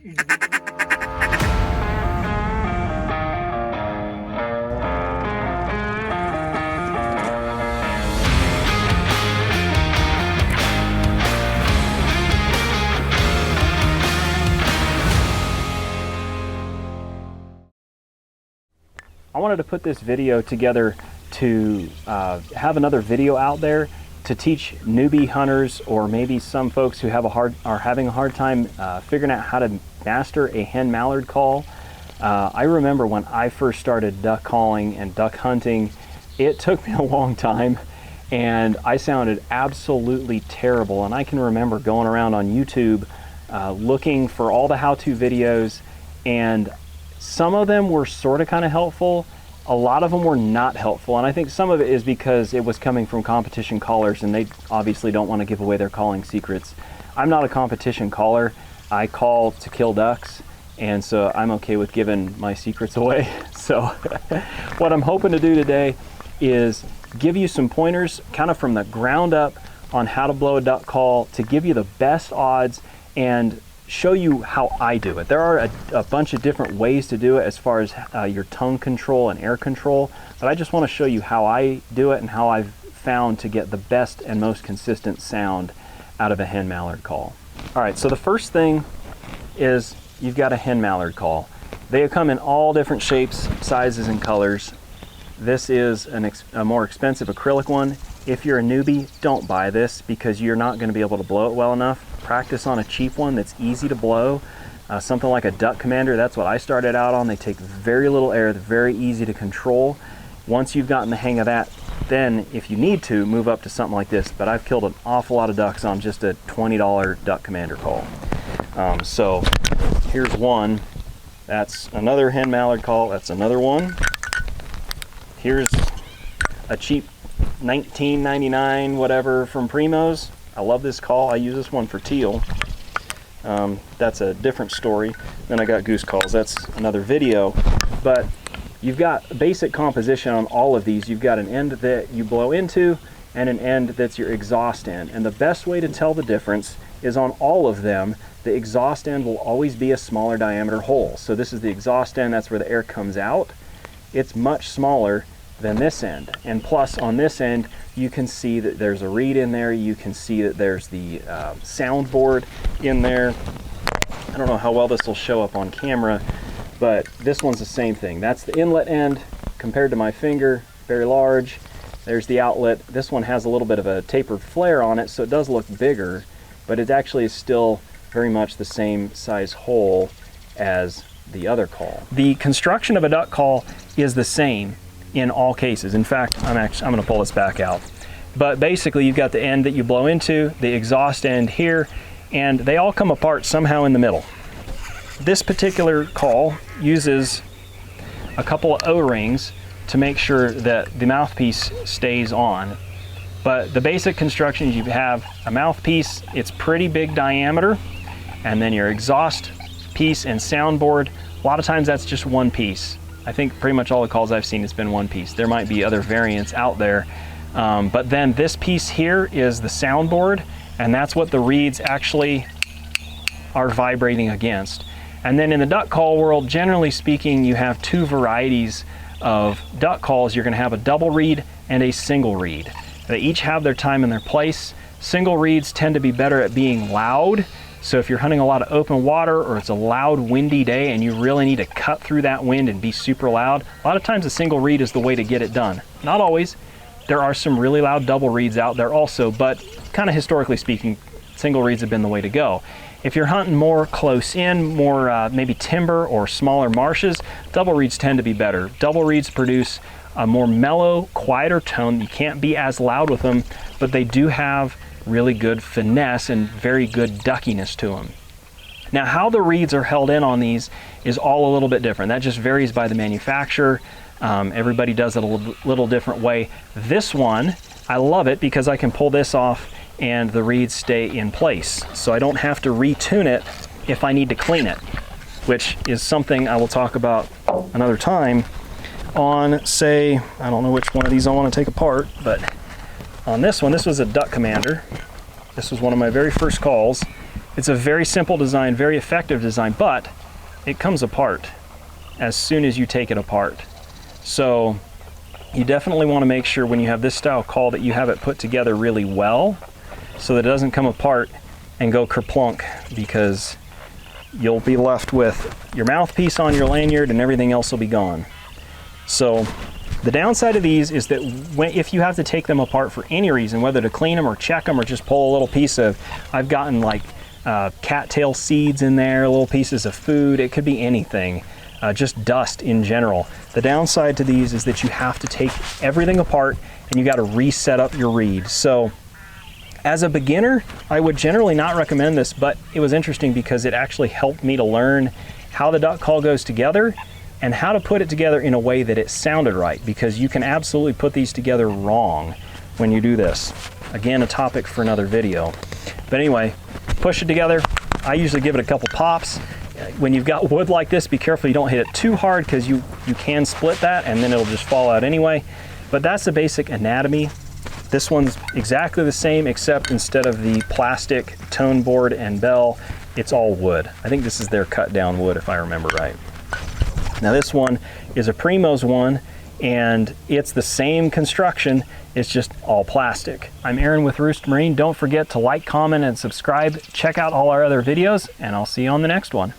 I wanted to put this video together to have another video out there to teach newbie hunters, or maybe some folks who are having a hard time figuring out how to master a hen mallard call. I remember when I first started duck calling and duck hunting, it took me a long time and I sounded absolutely terrible. And I can remember going around on YouTube looking for all the how-to videos, and some of them were sort of kind of helpful. A lot of them were not helpful, and I think some of it is because it was coming from competition callers and they obviously don't want to give away their calling secrets. I'm not a competition caller. I call to kill ducks, and so I'm okay with giving my secrets away. So what I'm hoping to do today is give you some pointers kind of from the ground up on how to blow a duck call to give you the best odds and show you how I do it. There are a bunch of different ways to do it as far as your tongue control and air control, but I just want to show you how I do it and how I've found to get the best and most consistent sound out of a hen mallard call. All right, so the first thing is you've got a hen mallard call. They come in all different shapes, sizes, and colors. This is a more expensive acrylic one. If you're a newbie, don't buy this because you're not going to be able to blow it well enough. Practice on a cheap one that's easy to blow. Something like a Duck Commander, that's what I started out on. They take very little air, they're very easy to control. Once you've gotten the hang of that, then if you need to, move up to something like this. But I've killed an awful lot of ducks on just a $20 Duck Commander call. So here's one. That's another hen mallard call. That's another one. Here's a cheap $19.99 whatever from Primo's. I love this call. I use this one for teal. That's a different story. Then I got goose calls. That's another video. But you've got basic composition on all of these. You've got an end that you blow into and an end that's your exhaust end. And the best way to tell the difference is on all of them, the exhaust end will always be a smaller diameter hole. So this is the exhaust end. That's where the air comes out. It's much smaller than this end, and plus on this end you can see that there's a reed in there. You can see that there's the soundboard in there. I don't know how well this will show up on camera, but this one's the same thing. That's the inlet end compared to my finger, very large. There's the outlet. This one has a little bit of a tapered flare on it, so it does look bigger, but it actually is still very much the same size hole as the other call. The construction of a duck call is the same in all cases. In fact, I'm going to pull this back out. But basically you've got the end that you blow into, the exhaust end here, and they all come apart somehow in the middle. This particular call uses a couple of O-rings to make sure that the mouthpiece stays on. But the basic construction is you have a mouthpiece, it's pretty big diameter, and then your exhaust piece and soundboard, a lot of times that's just one piece. I think pretty much all the calls I've seen has been one piece. There might be other variants out there. But then this piece here is the soundboard, and that's what the reeds actually are vibrating against. And then in the duck call world, generally speaking, you have two varieties of duck calls. You're going to have a double reed and a single reed. They each have their time and their place. Single reeds tend to be better at being loud. So if you're hunting a lot of open water or it's a loud, windy day and you really need to cut through that wind and be super loud, a lot of times a single reed is the way to get it done. Not always. There are some really loud double reeds out there also, but kind of historically speaking, single reeds have been the way to go. If you're hunting more close in, more maybe timber or smaller marshes, double reeds tend to be better. Double reeds produce a more mellow, quieter tone. You can't be as loud with them, but they do have really good finesse and very good duckiness to them. Now, how the reeds are held in on these is all a little bit different. That just varies by the manufacturer. Everybody does it a little different way. This one, I love it because I can pull this off and the reeds stay in place. So I don't have to retune it if I need to clean it, which is something I will talk about another time on, say, I don't know which one of these I want to take apart, but on this one, this was a Duck Commander. This was one of my very first calls. It's a very simple design, very effective design, but it comes apart as soon as you take it apart. So you definitely want to make sure when you have this style call that you have it put together really well so that it doesn't come apart and go kerplunk, because you'll be left with your mouthpiece on your lanyard and everything else will be gone. So the downside of these is that if you have to take them apart for any reason, whether to clean them or check them or just pull a little piece of, I've gotten like cattail seeds in there, little pieces of food, it could be anything, just dust in general. The downside to these is that you have to take everything apart and you got to reset up your reed. So as a beginner, I would generally not recommend this, but it was interesting because it actually helped me to learn how the duck call goes together and how to put it together in a way that it sounded right, because you can absolutely put these together wrong when you do this. Again, a topic for another video. But anyway, push it together. I usually give it a couple pops. When you've got wood like this, be careful you don't hit it too hard, because you can split that and then it'll just fall out anyway. But that's the basic anatomy. This one's exactly the same, except instead of the plastic tone board and bell, it's all wood. I think this is their cut down wood, if I remember right. Now this one is a Primo's one, and it's the same construction, it's just all plastic. I'm Aaron with Roost Marine. Don't forget to like, comment, and subscribe. Check out all our other videos, and I'll see you on the next one.